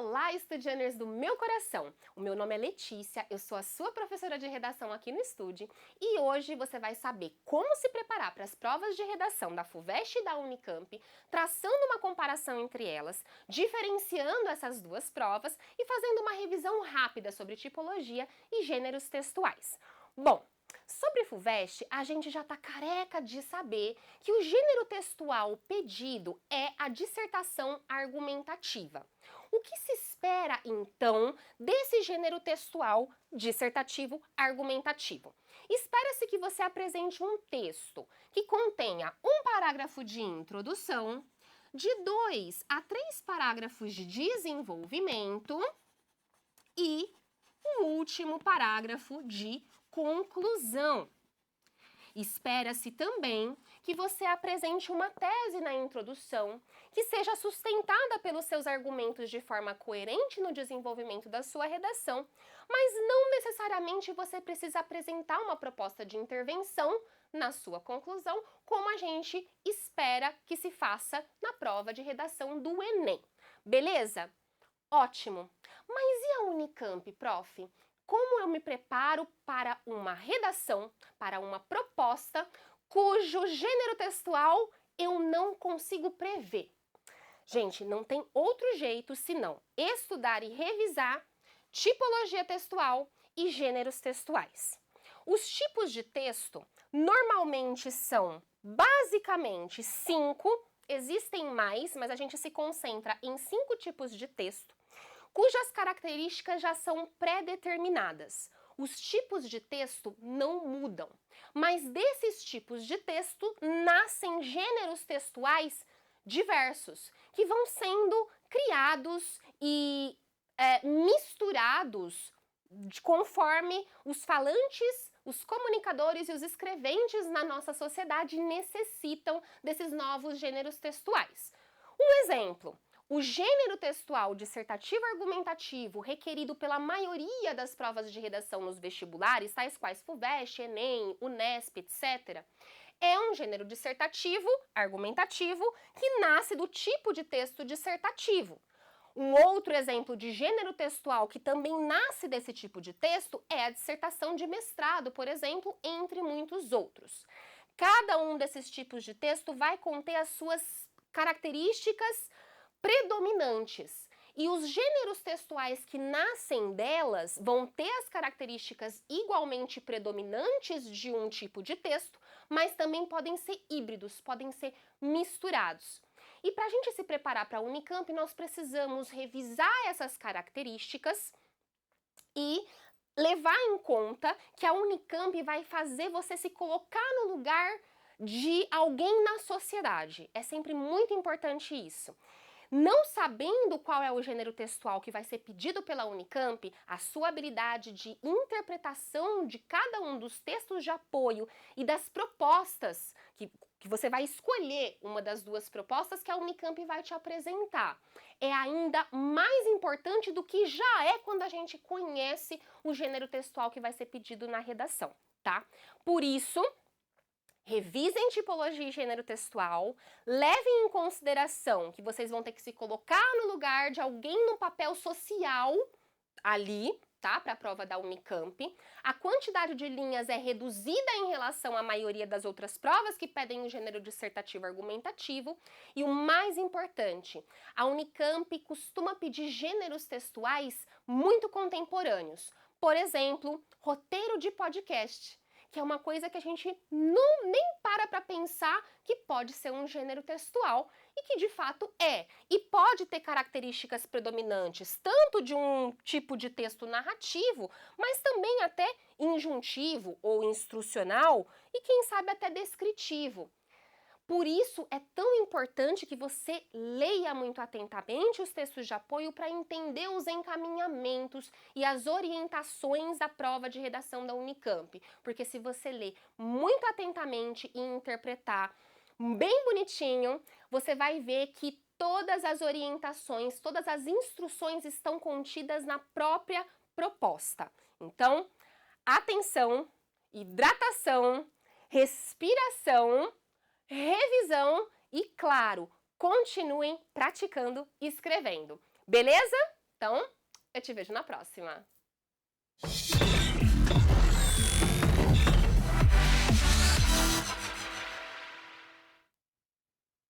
Olá, estudiantes do meu coração! O meu nome é Letícia, eu sou a sua professora de redação aqui no estúdio e hoje você vai saber como se preparar para as provas de redação da FUVEST e da Unicamp, traçando uma comparação entre elas, diferenciando essas duas provas e fazendo uma revisão rápida sobre tipologia e gêneros textuais. Bom, sobre FUVEST, a gente já está careca de saber que o gênero textual pedido é a dissertação argumentativa. O que se espera, então, desse gênero textual dissertativo argumentativo? Espera-se que você apresente um texto que contenha um parágrafo de introdução, de 2 a 3 parágrafos de desenvolvimento e um último parágrafo de conclusão. Espera-se também que você apresente uma tese na introdução que seja sustentada pelos seus argumentos de forma coerente no desenvolvimento da sua redação, mas não necessariamente você precisa apresentar uma proposta de intervenção na sua conclusão, como a gente espera que se faça na prova de redação do Enem. Beleza? Ótimo! Mas e a Unicamp, prof? Como eu me preparo para uma redação, para uma proposta, cujo gênero textual eu não consigo prever? Gente, não tem outro jeito senão estudar e revisar tipologia textual e gêneros textuais. Os tipos de texto normalmente são basicamente 5, existem mais, mas a gente se concentra em 5 tipos de texto, cujas características já são pré-determinadas. Os tipos de texto não mudam, mas desses tipos de texto nascem gêneros textuais diversos, que vão sendo criados e misturados conforme os falantes, os comunicadores e os escreventes na nossa sociedade necessitam desses novos gêneros textuais. Um exemplo: o gênero textual dissertativo argumentativo requerido pela maioria das provas de redação nos vestibulares, tais quais FUVEST, Enem, Unesp, etc., é um gênero dissertativo argumentativo que nasce do tipo de texto dissertativo. Um outro exemplo de gênero textual que também nasce desse tipo de texto é a dissertação de mestrado, por exemplo, entre muitos outros. Cada um desses tipos de texto vai conter as suas características predominantes. E os gêneros textuais que nascem delas vão ter as características igualmente predominantes de um tipo de texto, mas também podem ser híbridos, podem ser misturados. E para a gente se preparar para a Unicamp, nós precisamos revisar essas características e levar em conta que a Unicamp vai fazer você se colocar no lugar de alguém na sociedade. É sempre muito importante isso. Não sabendo qual é o gênero textual que vai ser pedido pela Unicamp, a sua habilidade de interpretação de cada um dos textos de apoio e das propostas, que você vai escolher uma das duas propostas que a Unicamp vai te apresentar, é ainda mais importante do que já é quando a gente conhece o gênero textual que vai ser pedido na redação, tá? Por isso, revisem tipologia e gênero textual, levem em consideração que vocês vão ter que se colocar no lugar de alguém no papel social ali, tá? Para a prova da Unicamp. A quantidade de linhas é reduzida em relação à maioria das outras provas que pedem o gênero dissertativo argumentativo. E o mais importante, a Unicamp costuma pedir gêneros textuais muito contemporâneos. Por exemplo, roteiro de podcast, que é uma coisa que a gente nem para pensar que pode ser um gênero textual e que de fato é. E pode ter características predominantes tanto de um tipo de texto narrativo, mas também até injuntivo ou instrucional e quem sabe até descritivo. Por isso é tão importante que você leia muito atentamente os textos de apoio para entender os encaminhamentos e as orientações da prova de redação da Unicamp. Porque se você ler muito atentamente e interpretar bem bonitinho, você vai ver que todas as orientações, todas as instruções estão contidas na própria proposta. Então, atenção, hidratação, respiração, revisão e, claro, continuem praticando e escrevendo. Beleza? Então, eu te vejo na próxima.